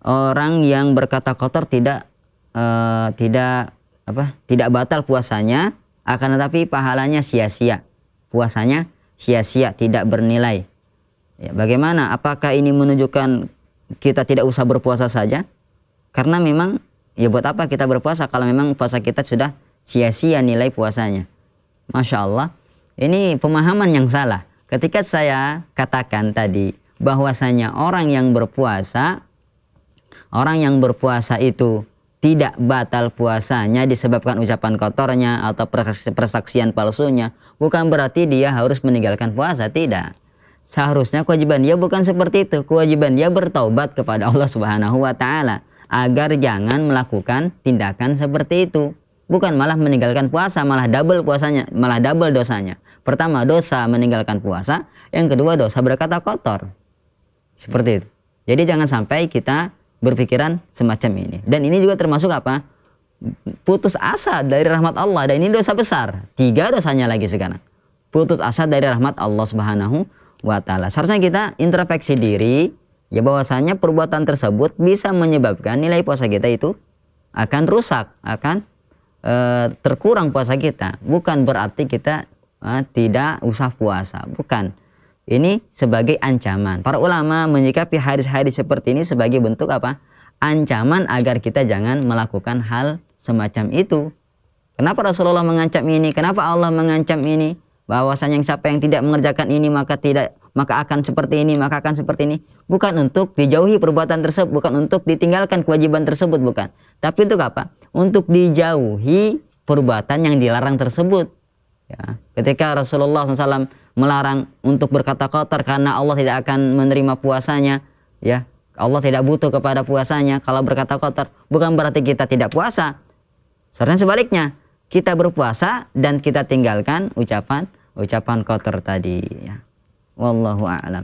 orang yang berkata kotor tidak batal puasanya, akan tetapi pahalanya sia-sia. Puasanya sia-sia, tidak bernilai. Ya, bagaimana? Apakah ini menunjukkan kita tidak usah berpuasa saja? Karena memang ya buat apa kita berpuasa kalau memang puasa kita sudah sia-sia nilai puasanya. Masya Allah, ini pemahaman yang salah. Ketika saya katakan tadi bahwasanya orang yang berpuasa itu tidak batal puasanya disebabkan ucapan kotornya atau persaksian palsunya, bukan berarti dia harus meninggalkan puasa, tidak. Seharusnya kewajiban dia bukan seperti itu. Kewajiban dia bertaubat kepada Allah Subhanahu wa taala agar jangan melakukan tindakan seperti itu. Bukan malah meninggalkan puasa, malah double puasanya, malah double dosanya. Pertama, dosa meninggalkan puasa, yang kedua dosa berkata kotor. Seperti itu. Jadi jangan sampai kita berpikiran semacam ini. Dan ini juga termasuk apa? Putus asa dari rahmat Allah. Dan ini dosa besar. 3 dosanya lagi sekarang. Putus asa dari rahmat Allah Subhanahu wa ta'ala. Seharusnya kita introspeksi diri, ya bahwasanya perbuatan tersebut bisa menyebabkan nilai puasa kita itu akan rusak, akan terkurang puasa kita. Bukan berarti kita tidak usah puasa, bukan. Ini sebagai ancaman. Para ulama menyikapi hadis-hadis seperti ini sebagai bentuk apa? Ancaman agar kita jangan melakukan hal semacam itu. Kenapa Rasulullah mengancam ini? Kenapa Allah mengancam ini? Bahwasanya siapa yang tidak mengerjakan ini maka akan seperti ini, maka akan seperti ini. Bukan untuk dijauhi perbuatan tersebut, bukan untuk ditinggalkan kewajiban tersebut, bukan. Tapi untuk apa? Untuk dijauhi perbuatan yang dilarang tersebut. Ya. Ketika Rasulullah SAW melarang untuk berkata kotor karena Allah tidak akan menerima puasanya, ya Allah tidak butuh kepada puasanya kalau berkata kotor, bukan berarti kita tidak puasa. Sebenarnya sebaliknya, kita berpuasa dan kita tinggalkan ucapan kotor tadi, ya. Wallahu a'lam.